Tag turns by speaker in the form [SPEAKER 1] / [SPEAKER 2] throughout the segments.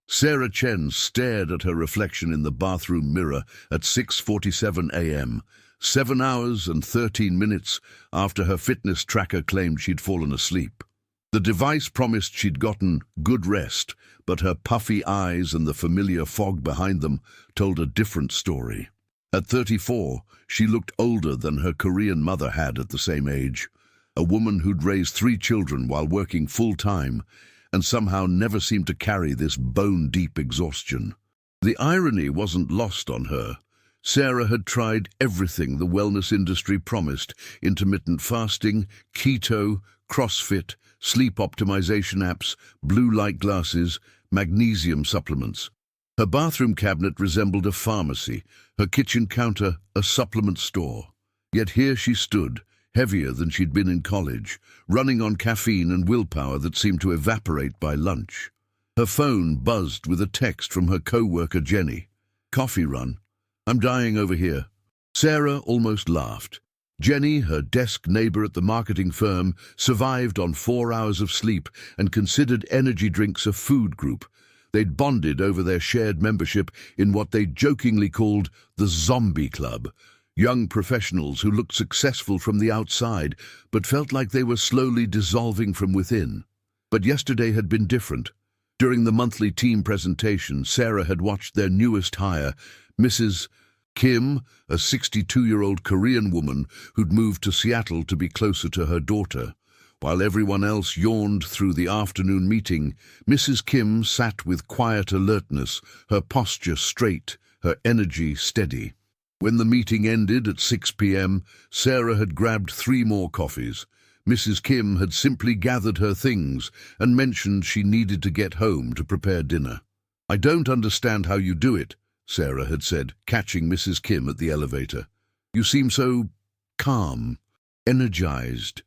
[SPEAKER 1] Sarah Chen stared at her reflection in the bathroom mirror at 6:47 a.m., 7 hours and 13 minutes after her fitness tracker claimed she'd fallen asleep. The device promised she'd gotten good rest, but her puffy eyes and the familiar fog behind them told a different story. At 34, she looked older than her Korean mother had at the same age, a woman who'd raised 3 children while working full-time and somehow never seemed to carry this bone-deep exhaustion. The irony wasn't lost on her. Sarah had tried everything the wellness industry promised: intermittent fasting, keto, CrossFit, sleep optimization apps, blue light glasses, magnesium supplements. Her bathroom cabinet resembled a pharmacy, her kitchen counter a supplement store. Yet here she stood, heavier than she'd been in college, running on caffeine and willpower that seemed to evaporate by lunch. Her phone buzzed with a text from her co-worker Jenny. "Coffee run? I'm dying over here." Sarah almost laughed. Jenny, her desk neighbor at the marketing firm, survived on 4 hours of sleep and considered energy drinks a food group. They'd bonded over their shared membership in what they jokingly called the Zombie Club, young professionals who looked successful from the outside but felt like they were slowly dissolving from within. But yesterday had been different. During the monthly team presentation, Sarah had watched their newest hire, Mrs. Kim, a 62-year-old Korean woman who'd moved to Seattle to be closer to her daughter. While everyone else yawned through the afternoon meeting, Mrs. Kim sat with quiet alertness, her posture straight, her energy steady. When the meeting ended at 6 p.m., Sarah had grabbed 3 more coffees. Mrs. Kim had simply gathered her things and mentioned she needed to get home to prepare dinner. "I don't understand how you do it," Sarah had said, catching Mrs. Kim at the elevator. "You seem so calm, energized."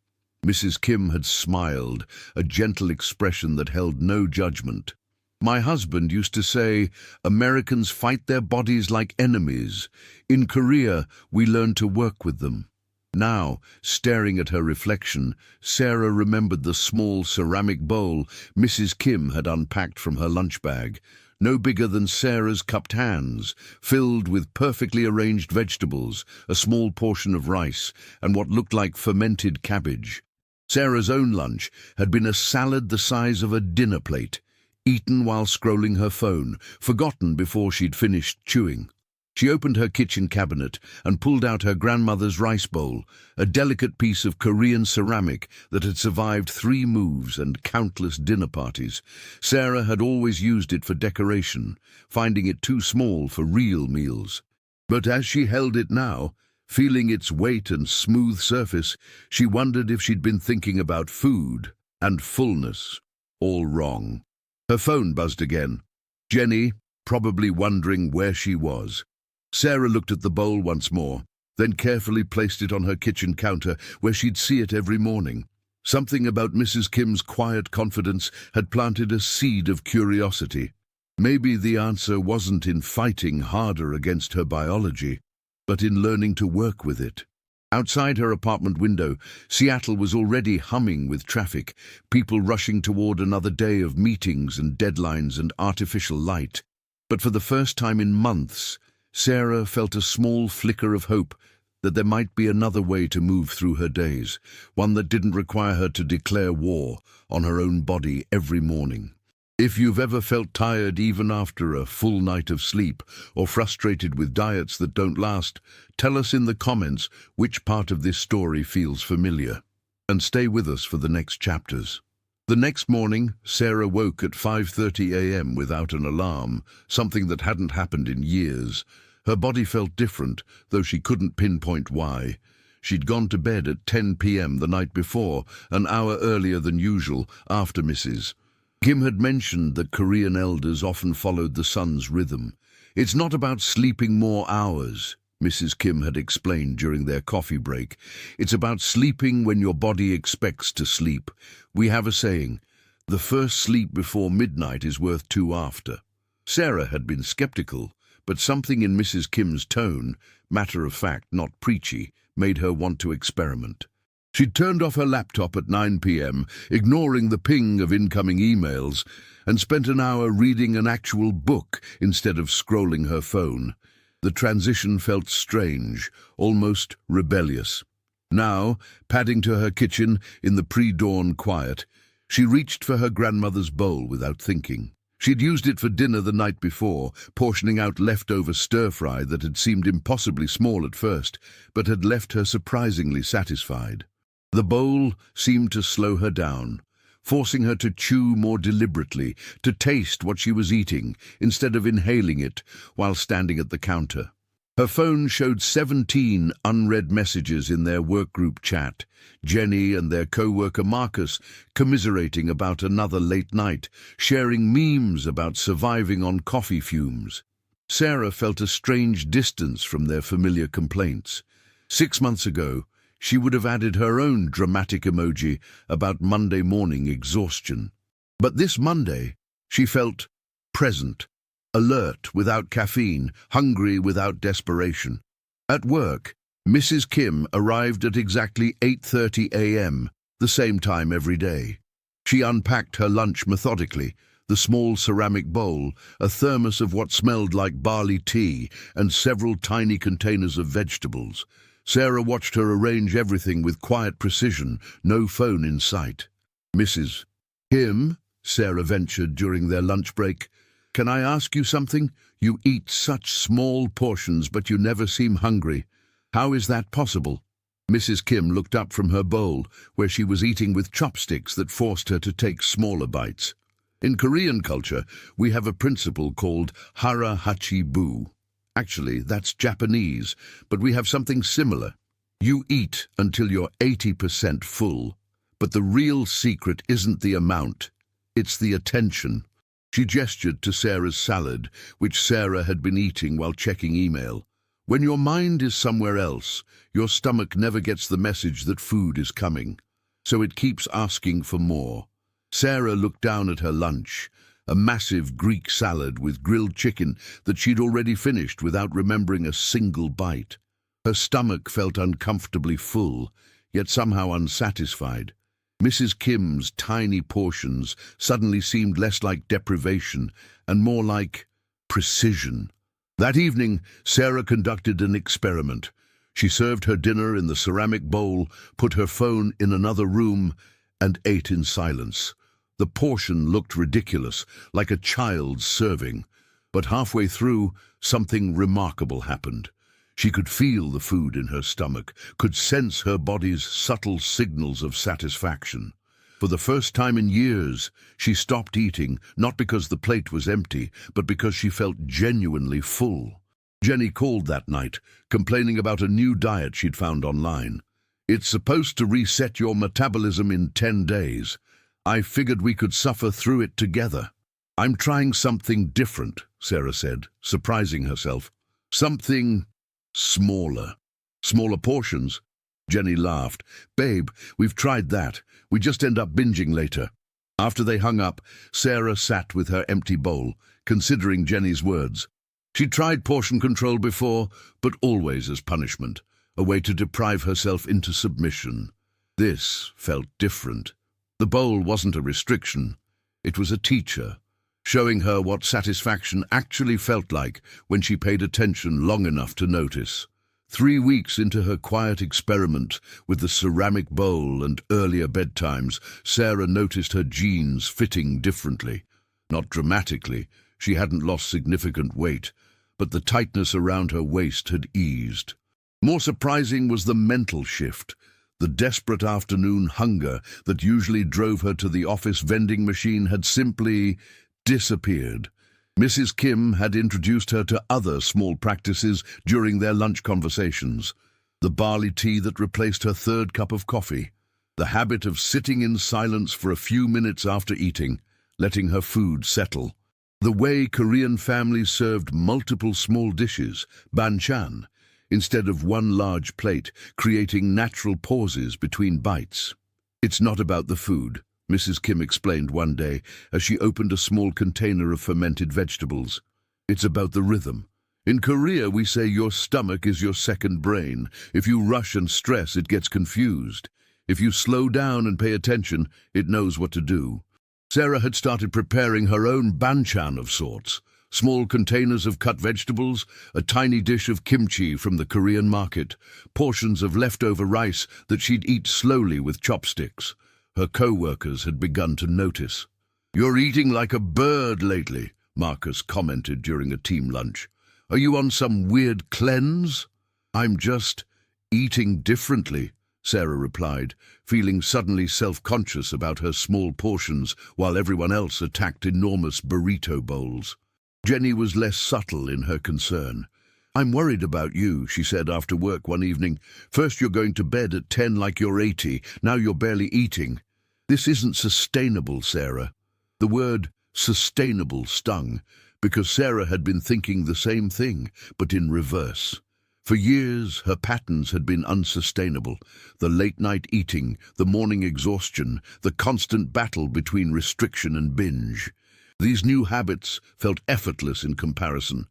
[SPEAKER 1] Mrs. Kim had smiled, a gentle expression that held no judgment. "My husband used to say, Americans fight their bodies like enemies. In Korea, we learn to work with them." Now, staring at her reflection, Sarah remembered the small ceramic bowl Mrs. Kim had unpacked from her lunch bag, no bigger than Sarah's cupped hands, filled with perfectly arranged vegetables, a small portion of rice, and what looked like fermented cabbage. Sarah's own lunch had been a salad the size of a dinner plate, eaten while scrolling her phone, forgotten before she'd finished chewing. She opened her kitchen cabinet and pulled out her grandmother's rice bowl, a delicate piece of Korean ceramic that had survived 3 moves and countless dinner parties. Sarah had always used it for decoration, finding it too small for real meals. But as she held it now, feeling its weight and smooth surface, she wondered if she'd been thinking about food and fullness all wrong. Her phone buzzed again. Jenny, probably wondering where she was. Sarah looked at the bowl once more, then carefully placed it on her kitchen counter where she'd see it every morning. Something about Mrs. Kim's quiet confidence had planted a seed of curiosity. Maybe the answer wasn't in fighting harder against her biology, but in learning to work with it. Outside her apartment window, Seattle was already humming with traffic, people rushing toward another day of meetings and deadlines and artificial light. But for the first time in months, Sarah felt a small flicker of hope that there might be another way to move through her days, one that didn't require her to declare war on her own body every morning. If you've ever felt tired even after a full night of sleep, or frustrated with diets that don't last, tell us in the comments which part of this story feels familiar. And stay with us for the next chapters. The next morning, Sarah woke at 5:30 a.m. without an alarm, something that hadn't happened in years. Her body felt different, though she couldn't pinpoint why. She'd gone to bed at 10 p.m. the night before, an hour earlier than usual, after Mrs. Kim had mentioned that Korean elders often followed the sun's rhythm. "It's not about sleeping more hours," Mrs. Kim had explained during their coffee break. "It's about sleeping when your body expects to sleep. We have a saying, the first sleep before midnight is worth 2 after." Sarah had been skeptical, but something in Mrs. Kim's tone, matter of fact, not preachy, made her want to experiment. She'd turned off her laptop at 9 p.m., ignoring the ping of incoming emails, and spent an hour reading an actual book instead of scrolling her phone. The transition felt strange, almost rebellious. Now, padding to her kitchen in the pre-dawn quiet, she reached for her grandmother's bowl without thinking. She'd used it for dinner the night before, portioning out leftover stir-fry that had seemed impossibly small at first, but had left her surprisingly satisfied. The bowl seemed to slow her down, forcing her to chew more deliberately, to taste what she was eating, instead of inhaling it while standing at the counter. Her phone showed 17 unread messages in their workgroup chat, Jenny and their co-worker Marcus commiserating about another late night, sharing memes about surviving on coffee fumes. Sarah felt a strange distance from their familiar complaints. 6 months ago, she would have added her own dramatic emoji about Monday morning exhaustion. But this Monday, she felt present, alert without caffeine, hungry without desperation. At work, Mrs. Kim arrived at exactly 8:30 a.m., the same time every day. She unpacked her lunch methodically, the small ceramic bowl, a thermos of what smelled like barley tea, and several tiny containers of vegetables. Sarah watched her arrange everything with quiet precision, no phone in sight. "Mrs. Kim," Sarah ventured during their lunch break, "can I ask you something? You eat such small portions, but you never seem hungry. How is that possible?" Mrs. Kim looked up from her bowl, where she was eating with chopsticks that forced her to take smaller bites. In Korean culture, we have a principle called hara hachi bu. Actually, that's Japanese, but we have something similar. You eat until you're 80% full, but the real secret isn't the amount, it's the attention. She gestured to Sarah's salad, which Sarah had been eating while checking email. When your mind is somewhere else, your stomach never gets the message that food is coming, so it keeps asking for more. Sarah looked down at her lunch, a massive Greek salad with grilled chicken that she'd already finished without remembering a single bite. Her stomach felt uncomfortably full, yet somehow unsatisfied. Mrs. Kim's tiny portions suddenly seemed less like deprivation and more like precision. That evening, Sarah conducted an experiment. She served her dinner in the ceramic bowl, put her phone in another room, and ate in silence. The portion looked ridiculous, like a child's serving. But halfway through, something remarkable happened. She could feel the food in her stomach, could sense her body's subtle signals of satisfaction. For the first time in years, she stopped eating, not because the plate was empty, but because she felt genuinely full. Jenny called that night, complaining about a new diet she'd found online. "It's supposed to reset your metabolism in 10 days. I figured we could suffer through it together." "I'm trying something different," Sarah said, surprising herself. "Something smaller." "Smaller portions?" Jenny laughed. "Babe, we've tried that. We just end up binging later." After they hung up, Sarah sat with her empty bowl, considering Jenny's words. She'd tried portion control before, but always as punishment, a way to deprive herself into submission. This felt different. The bowl wasn't a restriction. It was a teacher, showing her what satisfaction actually felt like when she paid attention long enough to notice. 3 weeks into her quiet experiment with the ceramic bowl and earlier bedtimes, Sarah noticed her jeans fitting differently. Not dramatically, she hadn't lost significant weight, but the tightness around her waist had eased. More surprising was the mental shift. The desperate afternoon hunger that usually drove her to the office vending machine had simply disappeared. Mrs. Kim had introduced her to other small practices during their lunch conversations. The barley tea that replaced her third cup of coffee. The habit of sitting in silence for a few minutes after eating, letting her food settle. The way Korean families served multiple small dishes, banchan, instead of one large plate, creating natural pauses between bites. "It's not about the food," Mrs. Kim explained one day as she opened a small container of fermented vegetables. "It's about the rhythm. In Korea, we say your stomach is your second brain. If you rush and stress, it gets confused. If you slow down and pay attention, it knows what to do. Sarah had started preparing her own banchan of sorts. Small containers of cut vegetables, a tiny dish of kimchi from the Korean market, portions of leftover rice that she'd eat slowly with chopsticks. Her co-workers had begun to notice. "You're eating like a bird lately," Marcus commented during a team lunch. "Are you on some weird cleanse?" "I'm just eating differently," Sarah replied, feeling suddenly self-conscious about her small portions while everyone else attacked enormous burrito bowls. Jenny was less subtle in her concern. "I'm worried about you," she said after work one evening. "First you're going to bed at 10 like you're 80, now you're barely eating. This isn't sustainable, Sarah." The word sustainable stung, because Sarah had been thinking the same thing, but in reverse. For years, her patterns had been unsustainable. The late-night eating, the morning exhaustion, the constant battle between restriction and binge. These new habits felt effortless in comparison,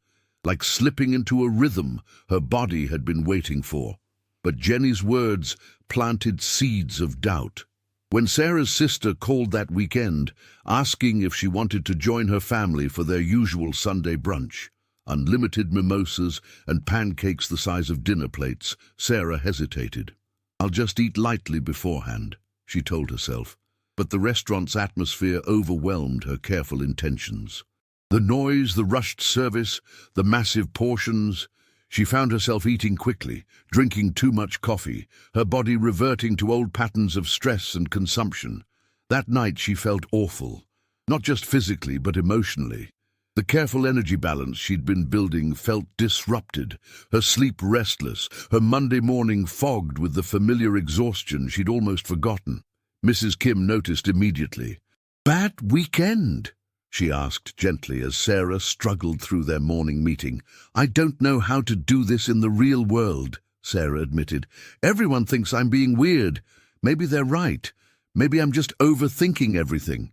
[SPEAKER 1] like slipping into a rhythm her body had been waiting for. But Jenny's words planted seeds of doubt. When Sarah's sister called that weekend, asking if she wanted to join her family for their usual Sunday brunch, unlimited mimosas and pancakes the size of dinner plates, Sarah hesitated. "I'll just eat lightly beforehand," she told herself. But the restaurant's atmosphere overwhelmed her careful intentions. The noise, the rushed service, the massive portions. She found herself eating quickly, drinking too much coffee, her body reverting to old patterns of stress and consumption. That night she felt awful, not just physically but emotionally. The careful energy balance she'd been building felt disrupted, her sleep restless, her Monday morning fogged with the familiar exhaustion she'd almost forgotten. Mrs. Kim noticed immediately. "Bad weekend?" she asked gently as Sarah struggled through their morning meeting. "I don't know how to do this in the real world," Sarah admitted. "Everyone thinks I'm being weird. Maybe they're right. Maybe I'm just overthinking everything."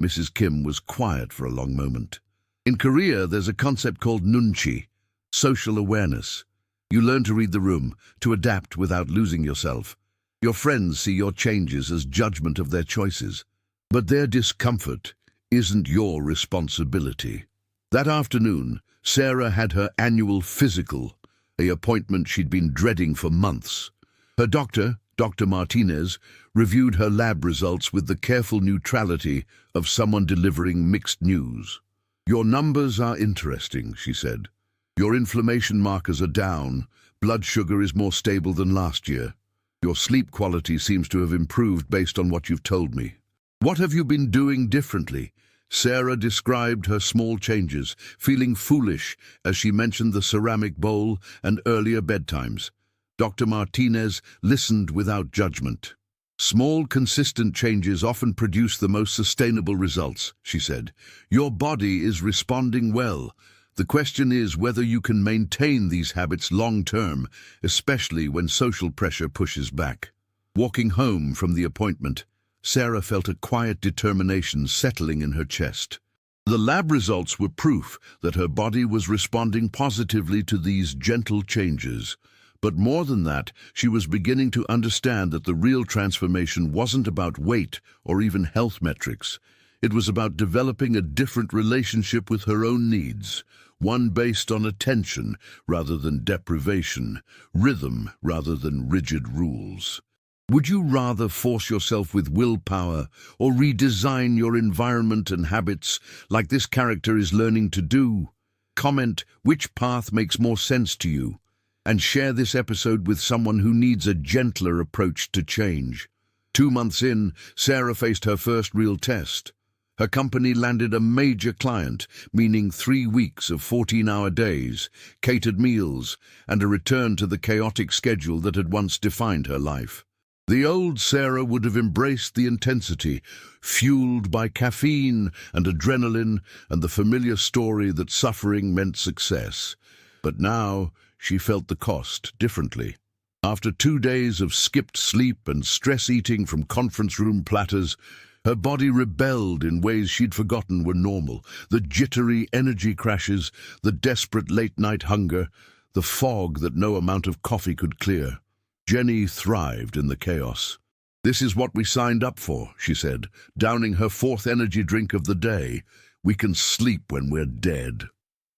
[SPEAKER 1] Mrs. Kim was quiet for a long moment. "In Korea, there's a concept called nunchi, social awareness. You learn to read the room, to adapt without losing yourself. Your friends see your changes as judgment of their choices. But their discomfort isn't your responsibility." That afternoon, Sarah had her annual physical, an appointment she'd been dreading for months. Her doctor, Dr. Martinez, reviewed her lab results with the careful neutrality of someone delivering mixed news. "Your numbers are interesting," she said. "Your inflammation markers are down, blood sugar is more stable than last year. Your sleep quality seems to have improved based on what you've told me. What have you been doing differently?" Sarah described her small changes, feeling foolish as she mentioned the ceramic bowl and earlier bedtimes. Dr. Martinez listened without judgment. "Small, consistent changes often produce the most sustainable results," she said. "Your body is responding well. The question is whether you can maintain these habits long-term, especially when social pressure pushes back." Walking home from the appointment, Sarah felt a quiet determination settling in her chest. The lab results were proof that her body was responding positively to these gentle changes. But more than that, she was beginning to understand that the real transformation wasn't about weight or even health metrics. It was about developing a different relationship with her own needs, one based on attention rather than deprivation, rhythm rather than rigid rules. Would you rather force yourself with willpower or redesign your environment and habits like this character is learning to do? Comment which path makes more sense to you, and share this episode with someone who needs a gentler approach to change. 2 months in, Sarah faced her first real test. Her company landed a major client, meaning 3 weeks of 14-hour days, catered meals, and a return to the chaotic schedule that had once defined her life. The old Sarah would have embraced the intensity, fueled by caffeine and adrenaline and the familiar story that suffering meant success. But now she felt the cost differently. After 2 days of skipped sleep and stress eating from conference room platters, her body rebelled in ways she'd forgotten were normal. The jittery energy crashes, the desperate late-night hunger, the fog that no amount of coffee could clear. Jenny thrived in the chaos. "This is what we signed up for," she said, downing her fourth energy drink of the day. "We can sleep when we're dead."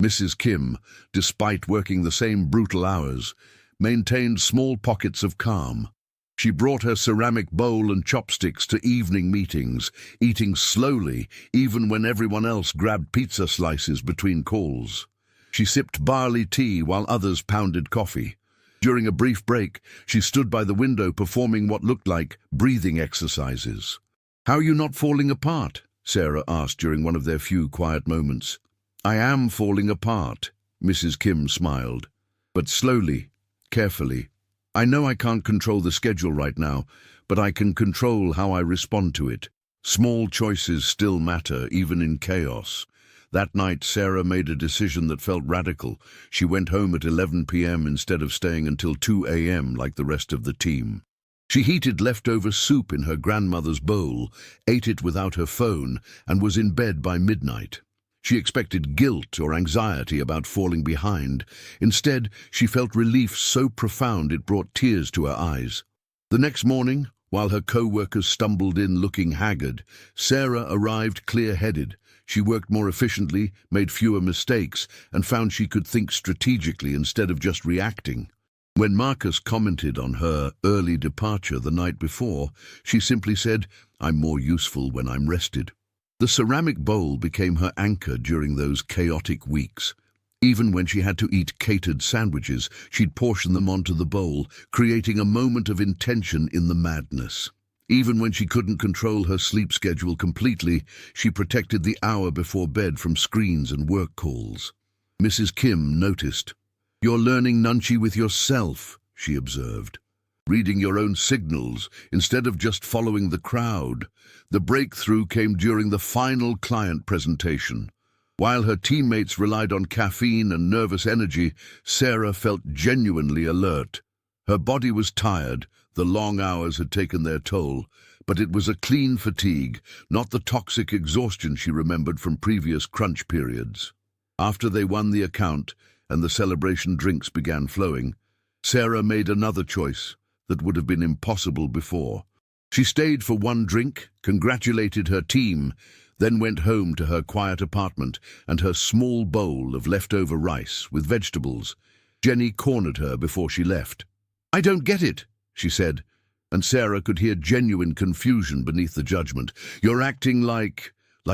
[SPEAKER 1] Mrs. Kim, despite working the same brutal hours, maintained small pockets of calm. She brought her ceramic bowl and chopsticks to evening meetings, eating slowly even when everyone else grabbed pizza slices between calls. She sipped barley tea while others pounded coffee. During a brief break, she stood by the window performing what looked like breathing exercises. "How are you not falling apart?" Sarah asked during one of their few quiet moments. "I am falling apart," Mrs. Kim smiled, "but slowly, carefully. I know I can't control the schedule right now, but I can control how I respond to it. Small choices still matter, even in chaos." That night, Sarah made a decision that felt radical. She went home at 11 p.m. instead of staying until 2 a.m. like the rest of the team. She heated leftover soup in her grandmother's bowl, ate it without her phone, and was in bed by midnight. She expected guilt or anxiety about falling behind. Instead, she felt relief so profound it brought tears to her eyes. The next morning, while her co-workers stumbled in looking haggard, Sarah arrived clear-headed. She worked more efficiently, made fewer mistakes, and found she could think strategically instead of just reacting. When Marcus commented on her early departure the night before, she simply said, "I'm more useful when I'm rested." The ceramic bowl became her anchor during those chaotic weeks. Even when she had to eat catered sandwiches, she'd portion them onto the bowl, creating a moment of intention in the madness. Even when she couldn't control her sleep schedule completely, she protected the hour before bed from screens and work calls. Mrs. Kim noticed. "You're learning nunchi with yourself," she observed. "Reading your own signals instead of just following the crowd." The breakthrough came during the final client presentation. While her teammates relied on caffeine and nervous energy, Sarah felt genuinely alert. Her body was tired, the long hours had taken their toll, but it was a clean fatigue, not the toxic exhaustion she remembered from previous crunch periods. After they won the account and the celebration drinks began flowing, Sarah made another choice that would have been impossible before. She stayed for one drink, congratulated her team, then went home to her quiet apartment and her small bowl of leftover rice with vegetables. Jenny cornered her before she left. "I don't get it," she said, and Sarah could hear genuine confusion beneath the judgment. "You're acting like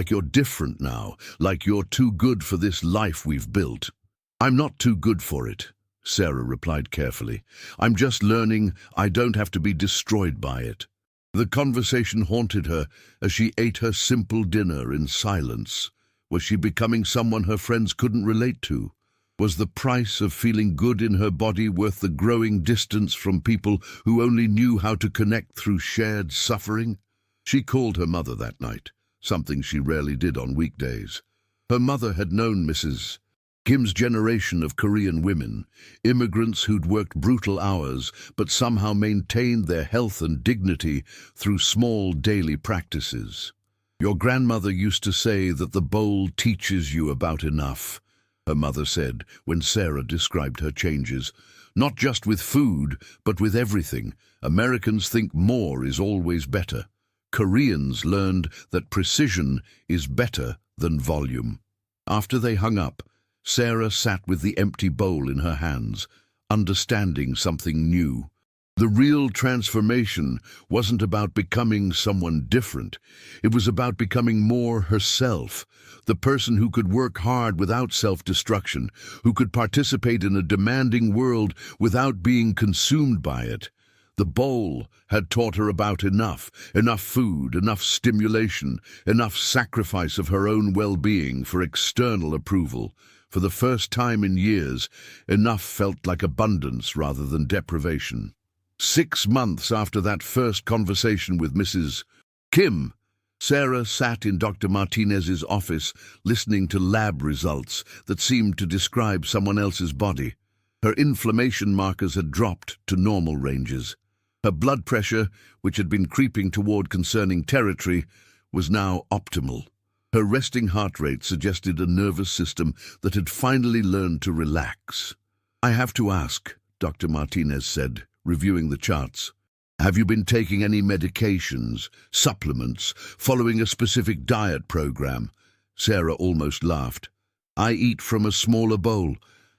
[SPEAKER 1] you're different now, like you're too good for this life we've built." "I'm not too good for it," Sarah replied carefully. "I'm just learning I don't have to be destroyed by it." The conversation haunted her as she ate her simple dinner in silence. Was she becoming someone her friends couldn't relate to? Was the price of feeling good in her body worth the growing distance from people who only knew how to connect through shared suffering? She called her mother that night, something she rarely did on weekdays. Her mother had known Mrs. Kim's generation of Korean women, immigrants who'd worked brutal hours but somehow maintained their health and dignity through small daily practices. "Your grandmother used to say that the bowl teaches you about enough," her mother said when Sarah described her changes. "Not just with food, but with everything. Americans think more is always better. Koreans learned that precision is better than volume." After they hung up, Sarah sat with the empty bowl in her hands, understanding something new. The real transformation wasn't about becoming someone different. It was about becoming more herself, the person who could work hard without self-destruction, who could participate in a demanding world without being consumed by it. The bowl had taught her about enough food, enough stimulation, enough sacrifice of her own well-being for external approval. For the first time in years, enough felt like abundance rather than deprivation. 6 months after that first conversation with Mrs. Kim, Sarah sat in Dr. Martinez's office listening to lab results that seemed to describe someone else's body. Her inflammation markers had dropped to normal ranges. Her blood pressure, which had been creeping toward concerning territory, was now optimal. Her resting heart rate suggested a nervous system that had finally learned to relax. "I have to ask," Dr. Martinez said, reviewing the charts. Have you been taking any medications, supplements, following a specific diet program? Sarah almost laughed. I eat from a smaller bowl.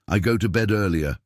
[SPEAKER 1] I go to bed earlier.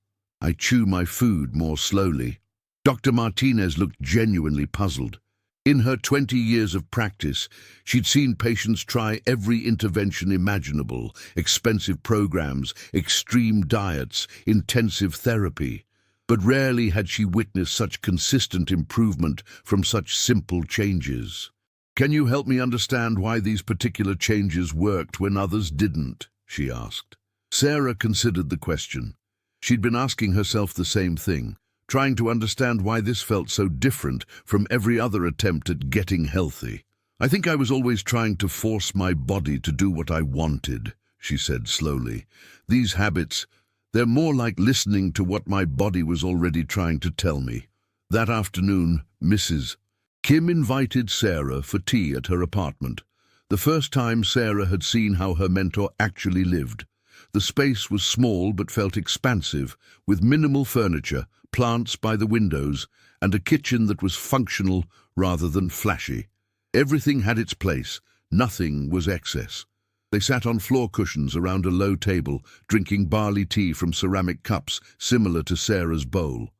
[SPEAKER 1] I chew my food more slowly. Dr. Martinez looked genuinely puzzled. In her 20 years of practice, she'd seen patients try every intervention imaginable, expensive programs, extreme diets, intensive therapy. But rarely had she witnessed such consistent improvement from such simple changes. Can you help me understand why these particular changes worked when others didn't? She asked. Sarah considered the question. She'd been asking herself the same thing, trying to understand why this felt so different from every other attempt at getting healthy. I think I was always trying to force my body to do what I wanted, she said slowly. These habits, they're more like listening to what my body was already trying to tell me. That afternoon, Mrs. Kim invited Sarah for tea at her apartment. The first time Sarah had seen how her mentor actually lived. The space was small but felt expansive, with minimal furniture, plants by the windows, and a kitchen that was functional rather than flashy. Everything had its place, nothing was excess. They sat on floor cushions around a low table, drinking barley tea from ceramic cups similar to Sarah's bowl.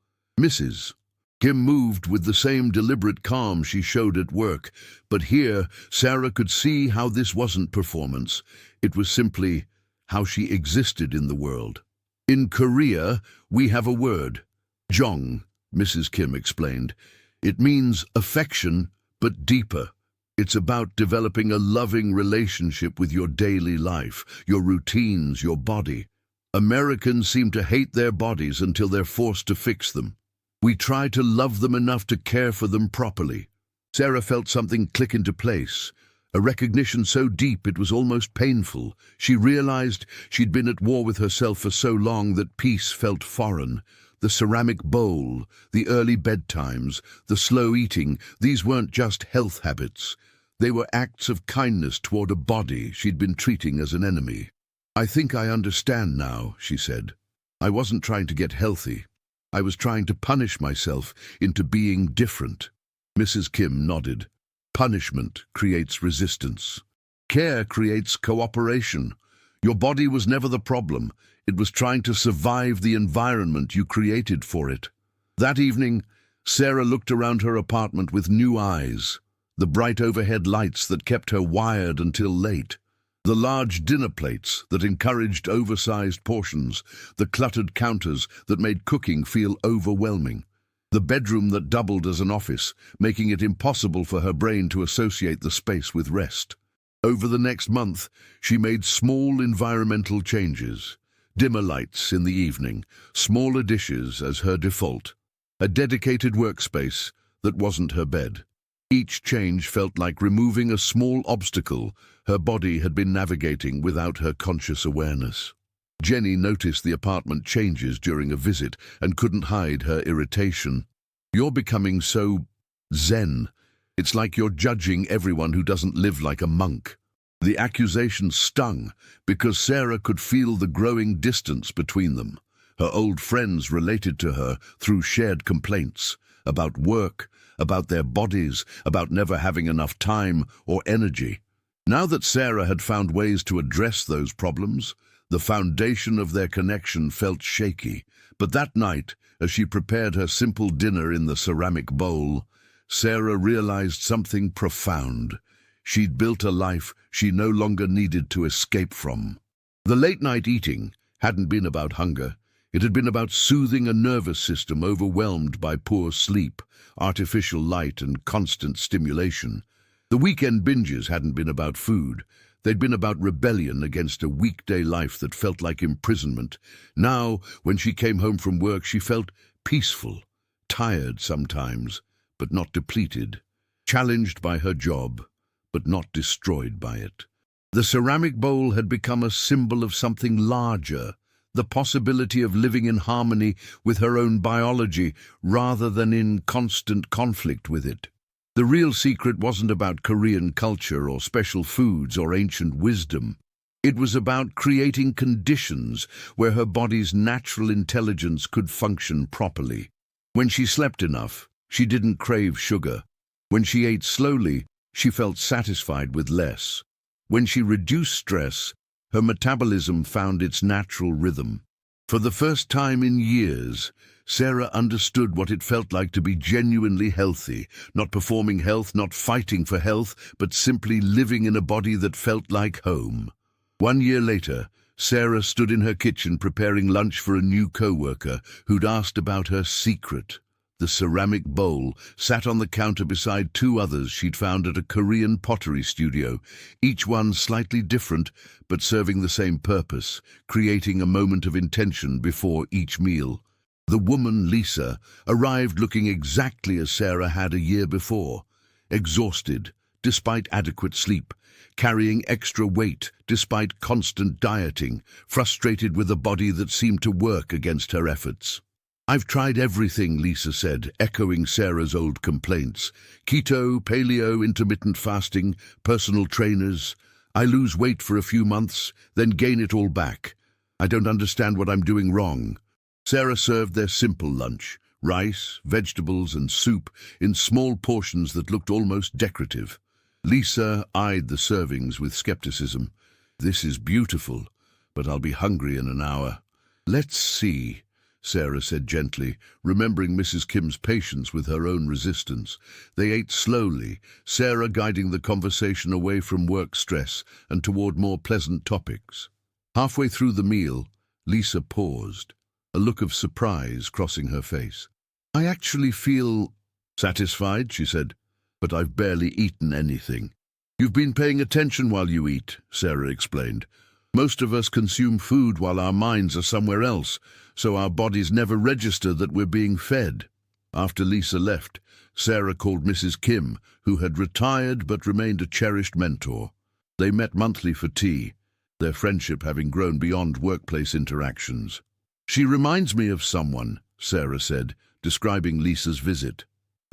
[SPEAKER 1] Mrs. Kim moved with the same deliberate calm she showed at work, but here Sarah could see how this wasn't performance. It was simply how she existed in the world. In Korea, we have a word, jong, Mrs. Kim explained. It means affection, but deeper. It's about developing a loving relationship with your daily life, your routines, your body. Americans seem to hate their bodies until they're forced to fix them. We try to love them enough to care for them properly. Sarah felt something click into place. A recognition so deep it was almost painful. She realized she'd been at war with herself for so long that peace felt foreign. The ceramic bowl, the early bedtimes, the slow eating, these weren't just health habits. They were acts of kindness toward a body she'd been treating as an enemy. I think I understand now, she said. I wasn't trying to get healthy. I was trying to punish myself into being different. Mrs. Kim nodded. Punishment creates resistance. Care creates cooperation. Your body was never the problem. It was trying to survive the environment you created for it. That evening, Sarah looked around her apartment with new eyes. The bright overhead lights that kept her wired until late. The large dinner plates that encouraged oversized portions. The cluttered counters that made cooking feel overwhelming. The bedroom that doubled as an office, making it impossible for her brain to associate the space with rest. Over the next month, she made small environmental changes. Dimmer lights in the evening, smaller dishes as her default. A dedicated workspace that wasn't her bed. Each change felt like removing a small obstacle her body had been navigating without her conscious awareness. Jenny noticed the apartment changes during a visit and couldn't hide her irritation. You're becoming so zen. It's like you're judging everyone who doesn't live like a monk. The accusation stung because Sarah could feel the growing distance between them. Her old friends related to her through shared complaints about work, about their bodies, about never having enough time or energy. Now that Sarah had found ways to address those problems, the foundation of their connection felt shaky. But that night, as she prepared her simple dinner in the ceramic bowl, Sarah realized something profound. She'd built a life she no longer needed to escape from. The late-night eating hadn't been about hunger. It had been about soothing a nervous system overwhelmed by poor sleep, artificial light, and constant stimulation. The weekend binges hadn't been about food. They'd been about rebellion against a weekday life that felt like imprisonment. Now, when she came home from work, she felt peaceful, tired sometimes, but not depleted, challenged by her job, but not destroyed by it. The ceramic bowl had become a symbol of something larger, the possibility of living in harmony with her own biology rather than in constant conflict with it. The real secret wasn't about Korean culture or special foods or ancient wisdom. It was about creating conditions where her body's natural intelligence could function properly. When she slept enough, She didn't crave sugar. When she ate slowly, she felt satisfied with less. When she reduced stress, her metabolism found its natural rhythm. For the first time in years, Sarah understood what it felt like to be genuinely healthy, not performing health, not fighting for health, but simply living in a body that felt like home. 1 year later, Sarah stood in her kitchen preparing lunch for a new co-worker who'd asked about her secret. The ceramic bowl sat on the counter beside 2 others she'd found at a Korean pottery studio, each one slightly different but serving the same purpose, creating a moment of intention before each meal. The woman, Lisa, arrived looking exactly as Sarah had a year before, exhausted despite adequate sleep, carrying extra weight despite constant dieting, frustrated with a body that seemed to work against her efforts. "I've tried everything," Lisa said, echoing Sarah's old complaints. "Keto, paleo, intermittent fasting, personal trainers. I lose weight for a few months, then gain it all back. I don't understand what I'm doing wrong." Sarah served their simple lunch, rice, vegetables and soup in small portions that looked almost decorative. Lisa eyed the servings with skepticism. "This is beautiful, but I'll be hungry in an hour." "Let's see," Sarah said gently, remembering Mrs. Kim's patience with her own resistance. They ate slowly, Sarah guiding the conversation away from work stress and toward more pleasant topics. Halfway through the meal, Lisa paused, a look of surprise crossing her face. "I actually feel satisfied," she said, "but I've barely eaten anything." "You've been paying attention while you eat," Sarah explained. "Most of us consume food while our minds are somewhere else, so our bodies never register that we're being fed." After Lisa left, Sarah called Mrs. Kim, who had retired but remained a cherished mentor. They met monthly for tea, their friendship having grown beyond workplace interactions. "She reminds me of someone," Sarah said, describing Lisa's visit.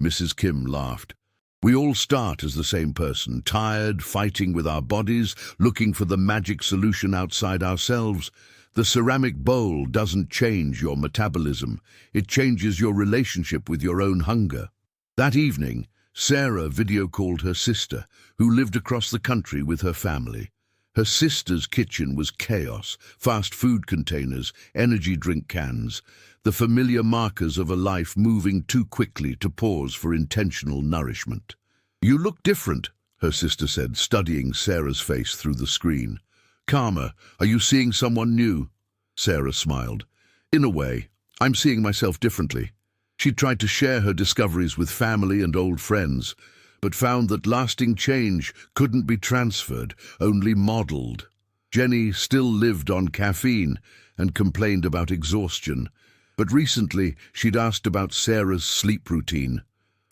[SPEAKER 1] Mrs. Kim laughed. "We all start as the same person, tired, fighting with our bodies, looking for the magic solution outside ourselves. The ceramic bowl doesn't change your metabolism. It changes your relationship with your own hunger." That evening, Sarah video called her sister, who lived across the country with her family. Her sister's kitchen was chaos: fast food containers, energy drink cans, the familiar markers of a life moving too quickly to pause for intentional nourishment. "You look different," her sister said, studying Sarah's face through the screen. "Calmer. Are you seeing someone new?" Sarah smiled. "In a way, I'm seeing myself differently." She tried to share her discoveries with family and old friends, but found that lasting change couldn't be transferred, only modeled. Jenny still lived on caffeine and complained about exhaustion, but recently she'd asked about Sarah's sleep routine.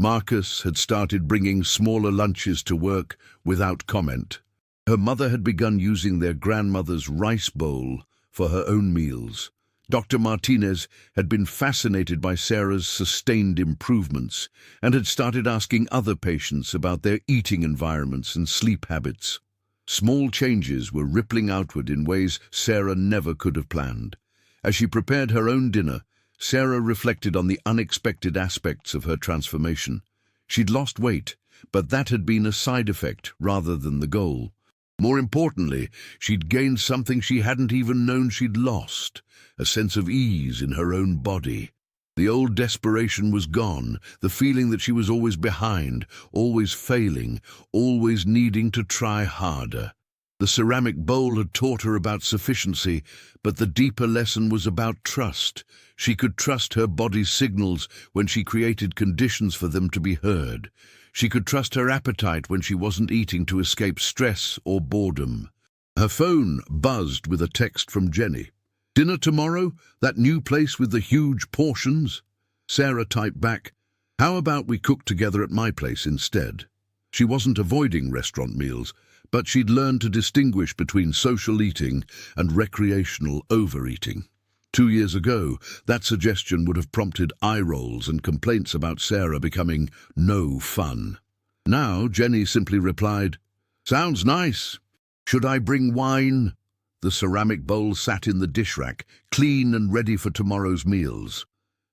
[SPEAKER 1] Marcus had started bringing smaller lunches to work without comment. Her mother had begun using their grandmother's rice bowl for her own meals. Dr. Martinez had been fascinated by Sarah's sustained improvements and had started asking other patients about their eating environments and sleep habits. Small changes were rippling outward in ways Sarah never could have planned. As she prepared her own dinner, Sarah reflected on the unexpected aspects of her transformation. She'd lost weight, but that had been a side effect rather than the goal. More importantly, she'd gained something she hadn't even known she'd lost: a sense of ease in her own body. The old desperation was gone, the feeling that she was always behind, always failing, always needing to try harder. The ceramic bowl had taught her about sufficiency, but the deeper lesson was about trust. She could trust her body's signals when she created conditions for them to be heard. She could trust her appetite when she wasn't eating to escape stress or boredom. Her phone buzzed with a text from Jenny. "Dinner tomorrow? That new place with the huge portions?" Sarah typed back, "How about we cook together at my place instead?" She wasn't avoiding restaurant meals, but she'd learned to distinguish between social eating and recreational overeating. 2 years ago, that suggestion would have prompted eye rolls and complaints about Sarah becoming no fun. Now, Jenny simply replied, "Sounds nice. Should I bring wine?" The ceramic bowl sat in the dish rack, clean and ready for tomorrow's meals.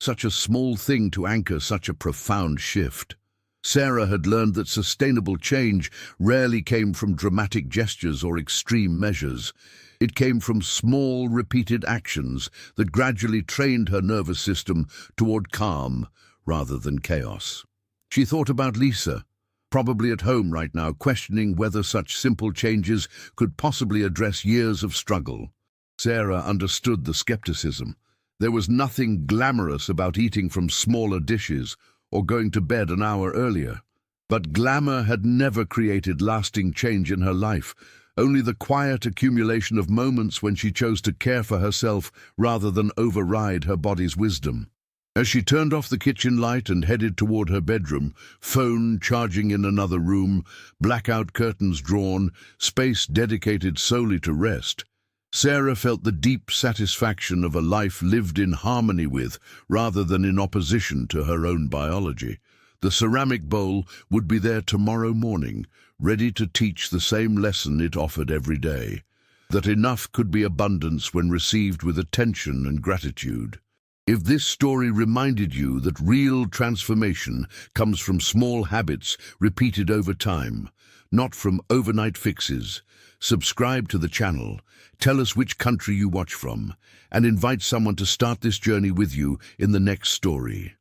[SPEAKER 1] Such a small thing to anchor such a profound shift. Sarah had learned that sustainable change rarely came from dramatic gestures or extreme measures. It came from small, repeated actions that gradually trained her nervous system toward calm rather than chaos. She thought about Lisa, probably at home right now, questioning whether such simple changes could possibly address years of struggle. Sarah understood the skepticism. There was nothing glamorous about eating from smaller dishes or going to bed an hour earlier. But glamour had never created lasting change in her life, only the quiet accumulation of moments when she chose to care for herself rather than override her body's wisdom. As she turned off the kitchen light and headed toward her bedroom, phone charging in another room, blackout curtains drawn, space dedicated solely to rest, Sarah felt the deep satisfaction of a life lived in harmony with, rather than in opposition to her own biology. The ceramic bowl would be there tomorrow morning, ready to teach the same lesson it offered every day, that enough could be abundance when received with attention and gratitude. If this story reminded you that real transformation comes from small habits repeated over time, not from overnight fixes, subscribe to the channel, tell us which country you watch from, and invite someone to start this journey with you in the next story.